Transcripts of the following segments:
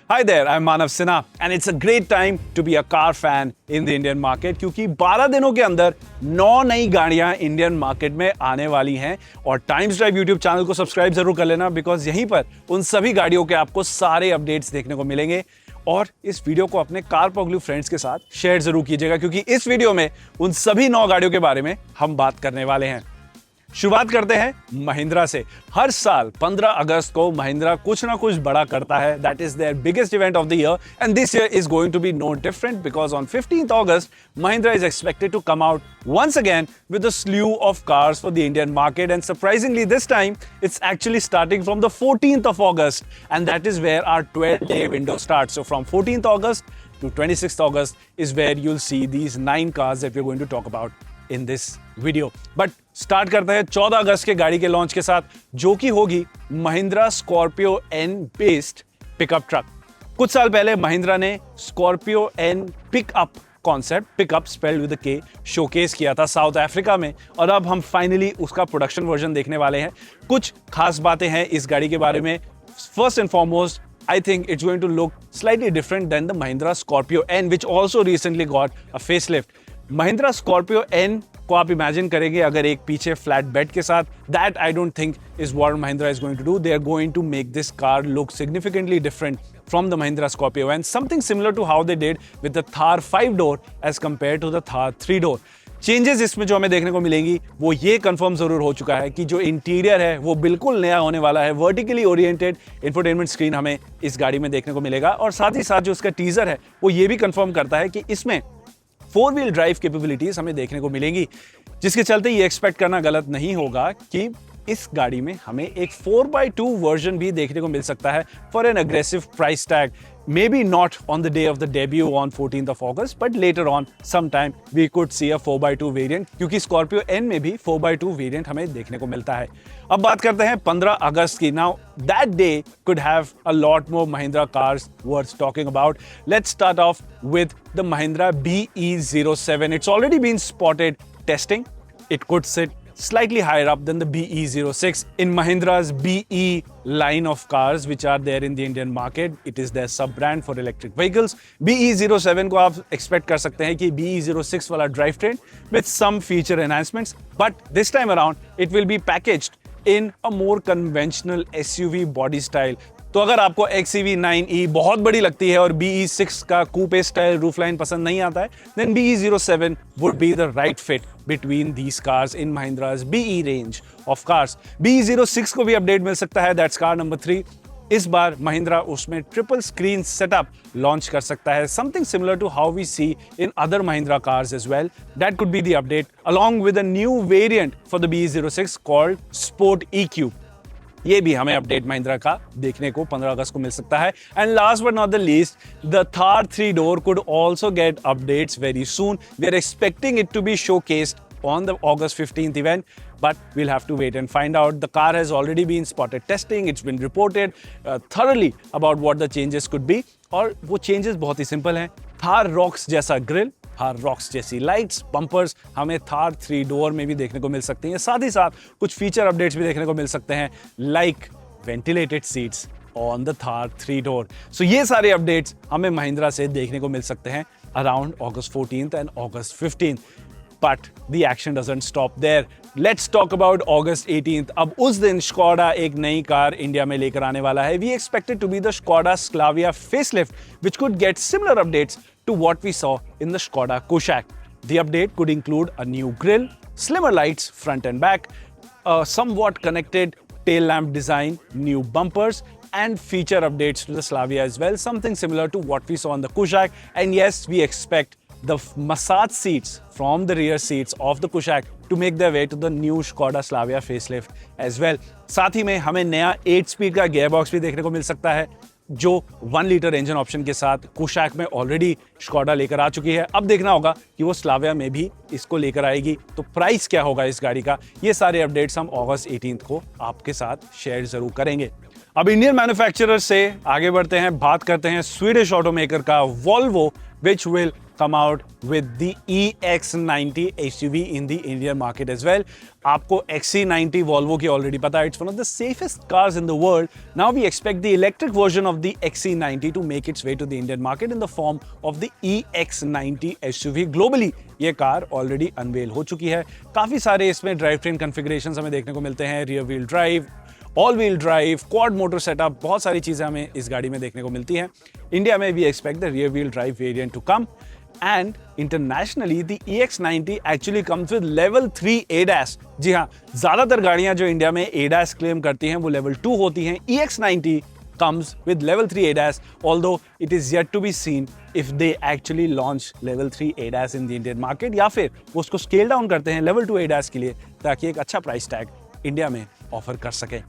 Hi there, I'm Manav Sinha and it's a great time to be a car fan in the Indian market क्योंकि 12 दिनों के अंदर 9 नई गाड़ियां Indian market में आने वाली हैं और टाइम्स ड्राइव यूट्यूब चैनल को सब्सक्राइब जरूर कर लेना बिकॉज यहीं पर उन सभी गाड़ियों के आपको सारे अपडेट्स देखने को मिलेंगे। और इस वीडियो को अपने कार पगलू फ्रेंड्स के साथ शेयर जरूर कीजिएगा क्योंकि इस वीडियो में उन सभी 9 गाड़ियों के बारे में हम बात करने वाले हैं। शुरुआत करते हैं महिंद्रा से। हर साल 15 अगस्त को महिंद्रा कुछ ना कुछ बड़ा करता है। That is their biggest event of the year and this year is going to be no different because on 15th August Mahindra is expected to come out once again with a slew of cars for the Indian market, and surprisingly this time it's actually starting from the 14th of August and that is where our 12-day window starts. So from 14th August to 26th August is where you'll see these 9 cars that we're going to talk about in this video. But start करते हैं 14 अगस्त के गाड़ी के launch के साथ जो कि होगी Mahindra Scorpio N based pickup truck. कुछ साल पहले महिंद्रा ने Scorpio N pickup concept, pickup spelled with K, showcase किया था साउथ अफ्रीका में और अब हम फाइनली उसका प्रोडक्शन वर्जन देखने वाले हैं। कुछ खास बातें हैं इस गाड़ी के बारे में। First and foremost, I think it's going to look slightly different than the Mahindra Scorpio N, which also recently got a facelift. Mahindra Scorpio N को आप इमेजिन करेंगे अगर एक पीछे फ्लैट बेड के साथ, that I don't think is what Mahindra is going to do. They are going to make this car look significantly different from the Mahindra Scorpio N, something similar to how they did with the Thar 5-door as compared to the Thar 3-door. Changes इसमें जो हमें देखने को मिलेंगी वो ये confirm जरूर हो चुका है कि जो इंटीरियर है वो बिल्कुल नया होने वाला है। वर्टिकली ओरिएंटेड इंफोटेनमेंट स्क्रीन हमें इस गाड़ी में देखने को मिलेगा और साथ ही साथ जो उसका टीजर है वो ये भी कंफर्म करता है कि इसमें 4-wheel ड्राइव कैपेबिलिटीज हमें देखने को मिलेंगी, जिसके चलते ये एक्सपेक्ट करना गलत नहीं होगा कि इस गाड़ी में हमें एक 4x2 वर्जन भी देखने को मिल सकता है for an aggressive price tag. Maybe not on the day of the debut on 14th of August, but later on sometime we could see a 4x2 variant क्योंकि Scorpio N में भी 4x2 variant हमें देखने को मिलता है। अब बात करते हैं 15 अगस्त की। Now that day could have a lot more Mahindra cars worth talking about. Let's start off with the Mahindra BE07. It's already been spotted testing. It could sit slightly higher up than the BE06 in Mahindra's BE line of cars which are there in the Indian market. It is their sub-brand for electric vehicles. BE07 को आप expect कर सकते हैं कि BE06 वाला drivetrain with some feature enhancements, but this time around it will be packaged in a more conventional SUV body style. तो अगर आपको XEV 9e बहुत बड़ी लगती है और BE6 का कूपे स्टाइल रूफलाइन पसंद नहीं आता है, then BE07 would be the right fit between these cars in Mahindra's BE range of cars. BE06 को भी अपडेट मिल सकता है, that's car number 3. इस बार महिंद्रा उसमें ट्रिपल स्क्रीन सेटअप लॉन्च कर सकता है, something similar to how we see in other Mahindra cars as well. That could be the update, along with a new variant for the BE06 called Sport EQ. ये भी हमें update Mahindra का देखने को 15 अगस्त को मिल सकता है। And last but not the least, the Thar 3-door could also get updates very soon. We are expecting it to be showcased on the August 15th event, but we'll have to wait and find out. The car has already been spotted testing. It's been reported thoroughly about what the changes could be. और वो changes बहुत ही simple हैं। Thar rocks जैसा grill, Thar rocks जैसी lights, bumpers हमें Thar 3-door में भी देखने को मिल सकती हैं। साथ ही साथ कुछ फीचर अपडेट्स भी देखने को मिल सकते हैं, like ventilated seats on the Thar 3-door. सो ये सारे अपडेट्स हमें महिंद्रा से देखने को मिल सकते हैं around August 14th and August 15th. But the action doesn't stop there. Let's talk about August 18th. अब उस दिन Škoda एक नई कार इंडिया में लेकर आने वाला है. We expect it to be the Škoda Slavia facelift, which could get similar updates to what we saw in the Škoda Kushaq. The update could include a new grille, slimmer lights front and back, a somewhat connected tail lamp design, new bumpers, and feature updates to the Slavia as well, something similar to what we saw on the Kushaq. And yes, we expect the massage seats from the rear seats of the Kushaq to make their way to the new Škoda Slavia facelift as well. साथ ही में हमें नया 8-speed का gearbox भी देखने को मिल सकता है जो 1 लीटर इंजन ऑप्शन के साथ कुशैक में ऑलरेडी Škoda लेकर आ चुकी है। अब देखना होगा कि वो स्लाविया में भी इसको लेकर आएगी, तो प्राइस क्या होगा इस गाड़ी का। ये सारे अपडेट्स हम August 18th को आपके साथ शेयर जरूर करेंगे। अब इंडियन मैन्युफैक्चरर से आगे बढ़ते हैं, बात करते हैं स्वीडिश ऑटोमेकर का Volvo, which will come out with the EX90 SUV in the Indian market as well. आपको XC90 Volvo की already पता है, it's one of the safest cars in the world. Now we expect the electric version of the XC90 to make its way to the Indian market in the form of the EX90 SUV. Globally ये car already unwell हो चुकी है. काफी सारे इसमें drive train configurations हमें देखने को मिलते हैं. Rear wheel drive, all wheel drive, quad motor setup, बहुत सारी चीजें हमें इस गाड़ी में देखने को मिलती हैं. इंडिया में we expect the rear wheel drive variant to come. And internationally, the EX90 actually comes with level 3 ADAS. जी हाँ, ज्यादातर गाड़ियां जो इंडिया में ADAS क्लेम करती हैं वो level 2 होती हैं. EX90 comes with level 3 ADAS, although it is yet to be seen if they actually launch level 3 ADAS in the Indian market या फिर वो उसको scale down करते हैं level 2 ADAS के लिए ताकि एक अच्छा प्राइस टैग इंडिया में ऑफर कर सके.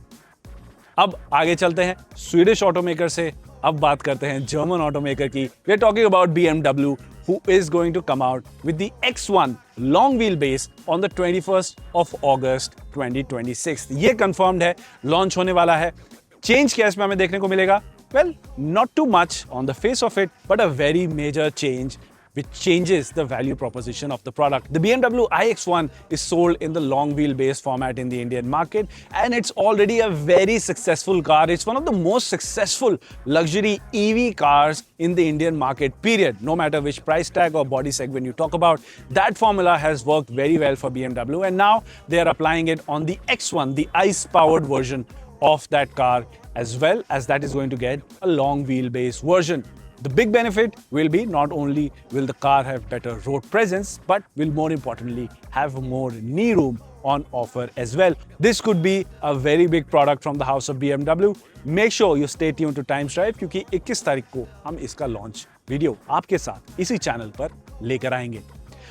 अब आगे चलते हैं स्वीडिश ऑटोमेकर से. अब बात करते हैं जर्मन ऑटोमेकर की. We are talking about BMW, who is going to come out with the X1 long wheelbase on the 21st of August 2026. ये confirmed है, launch होने वाला है. Change क्या इसमें हमें देखने को मिलेगा? Well, not too much on the face of it, but a very major change which changes the value proposition of the product. The BMW iX1 is sold in the long wheelbase format in the Indian market, and it's already a very successful car. It's one of the most successful luxury EV cars in the Indian market, period. No matter which price tag or body segment you talk about, that formula has worked very well for BMW, and now they are applying it on the X1, the ICE-powered version of that car, as well as that is going to get a long wheelbase version. The big benefit will be not only will the car have better road presence, but will more importantly have more knee room on offer as well. This could be a very big product from the house of BMW. Make sure you stay tuned to Times Drive क्योंकि 21 तारीख को हम इसका launch video आपके साथ इसी channel पर लेकर आएंगे.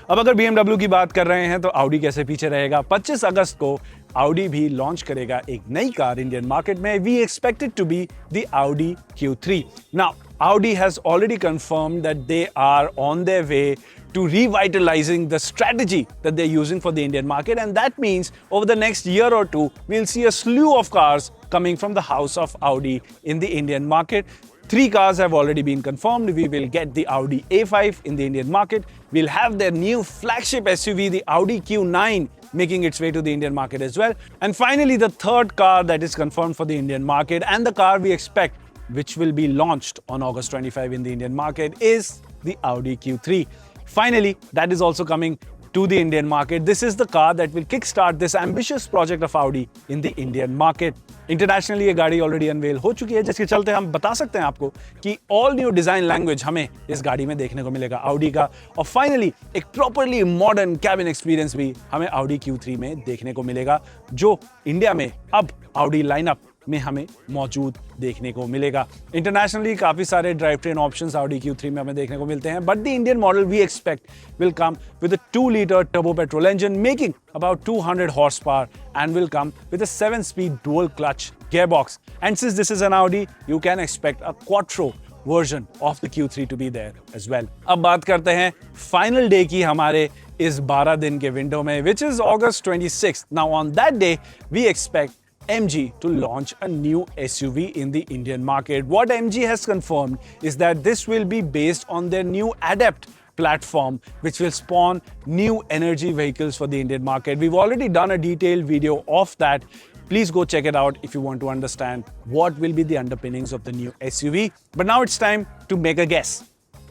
अब अगर BMW की बात कर रहे हैं तो Audi कैसे पीछे रहेगा. 25 अगस्त को Audi भी लॉन्च करेगा एक नई कार इंडियन मार्केट में. We expect it to be the Audi Q3. Now, Audi has already confirmed that they are on their way to revitalizing the strategy that they're using for the Indian market, and that means over the next year or two, we'll see a slew of cars coming from the house of Audi in the Indian market. 3 cars have already been confirmed. We will get the Audi A5 in the Indian market. We'll have their new flagship SUV, the Audi Q9, making its way to the Indian market as well. And finally, the third car that is confirmed for the Indian market, and the car we expect which will be launched on August 25 in the Indian market, is the Audi Q3. Finally, that is also coming to the Indian market. This is the car that will kickstart this ambitious project of Audi in the Indian market. Internationally ये गाड़ी already unwell हो चुकी है, जिसके चलते हम बता सकते हैं आपको कि ऑल न्यू डिजाइन लैंग्वेज हमें इस गाड़ी में देखने को मिलेगा Audi का. और फाइनली एक प्रॉपरली मॉडर्न कैबिन एक्सपीरियंस भी हमें Audi Q3 में देखने को मिलेगा, जो इंडिया में अब Audi लाइनअप में हमें मौजूद देखने को मिलेगा. इंटरनेशनली काफी सारे drive train options Audi Q3 में हमें देखने को मिलते हैं, but the Indian model we expect will come with a 2-liter turbo petrol engine making about 200 horsepower and will come with a 7-speed dual clutch gearbox. And since this is an Audi, you can expect a quattro version of the Q3 to be there as well. अब बात करते हैं final day की हमारे इस 12 दिन के window में, which is August 26th. Now on that day, we expect MG to launch a new SUV in the Indian market. What MG has confirmed is that this will be based on their new Adapt platform, which will spawn new energy vehicles for the Indian market. We've already done a detailed video of that. Please go check it out if you want to understand what will be the underpinnings of the new SUV. But now it's time to make a guess.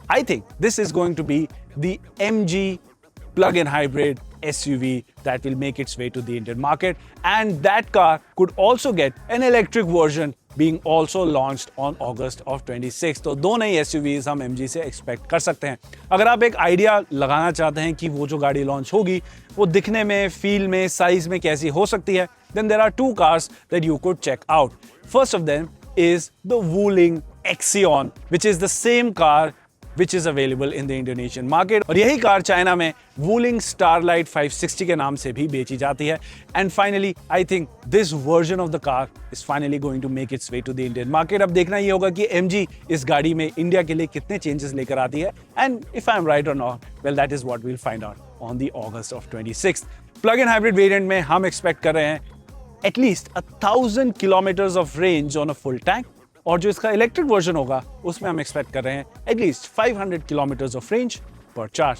I think this is going to be the MG plug-in hybrid SUV that will make its way to the Indian market, and that car could also get an electric version being also launched on August of 26. तो दो नई SUVs हम MG से expect कर सकते हैं. अगर आप एक आइडिया लगाना चाहते हैं कि वो जो गाड़ी लॉन्च होगी वो दिखने में, फील में, साइज में कैसी हो सकती है, then there are 2 cars that you could check out. First of them is the Wuling Axion, which is the same car which is available in the Indonesian market. और यही कार चाइना में Wuling Starlight 560 के नाम से भी बेची जाती है. And finally, I think this version of the car is finally going to make its way to the Indian market. अब देखना ये होगा कि MG इस गाड़ी में इंडिया के लिए कितने चेंजेस लेकर आती है. And if I'm right or not, well, that is what we'll find out on the August of 26th. Plug-in hybrid variant में हम expect कर रहे हैं at least 1000 kilometers of range on a full tank. और जो इसका electric version होगा उसमें हम एक्सपेक्ट कर रहे हैं at least 500 kilometres of range supercharge.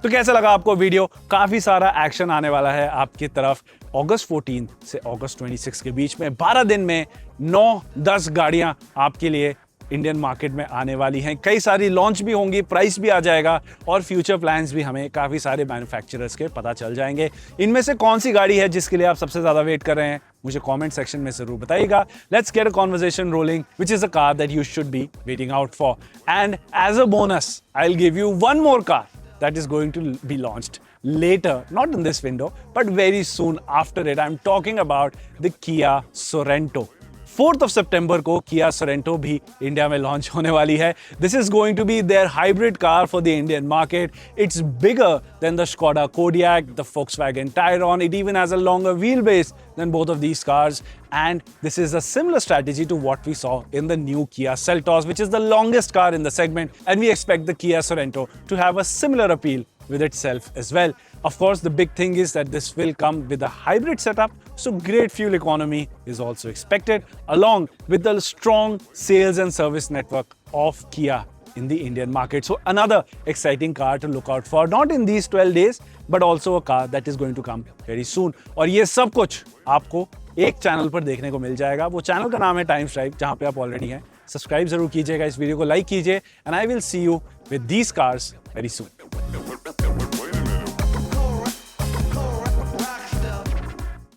तो कैसा लगा आपको वीडियो? काफी सारा एक्शन आने वाला है आपकी तरफ। अगस्त 14 से अगस्त 26 के बीच में 12 दिन में 9-10 गाड़ियां आपके लिए इंडियन मार्केट में आने वाली हैं। कई सारी लॉन्च भी होंगी, प्राइस भी आ जाएगा और फ्यूचर प्लान्स भी हमें काफ़ी सारे मैन्युफैक्चरर्स के पता चल जाएंगे। इनमें से कौन सी गाड़ी है जिसके लिए आप सबसे ज़्यादा वेट कर रहे हैं, मुझे कमेंट सेक्शन में ज़रूर बताइएगा। Let's get a conversation rolling, which is a car that you should be waiting out for. And as a bonus I will give you one more car that is going to be launched later, not in this window, but very soon after it. I'm talking about the Kia Sorento. 4th of September को Kia Sorento भी India में launch होने वाली है. This is going to be their hybrid car for the Indian market. It's bigger than the Skoda Kodiaq, the Volkswagen Tayron. It even has a longer wheelbase than both of these cars. And this is a similar strategy to what we saw in the new Kia Seltos, which is the longest car in the segment. And we expect the Kia Sorento to have a similar appeal with itself as well. Of course, the big thing is that this will come with a hybrid setup, so great fuel economy is also expected, along with the strong sales and service network of Kia in the Indian market. So another exciting car to look out for, not in these 12 days, but also a car that is going to come very soon. और ये सब कुछ आपको एक channel पर देखने को मिल जाएगा। वो चैनल का नाम है टाइम्स ड्राइव, जहाँ पे आप ऑलरेडी हैं। सब्सक्राइब जरूर कीजिएगा, इस वीडियो को लाइक कीजिए, and I will see you with these cars very soon.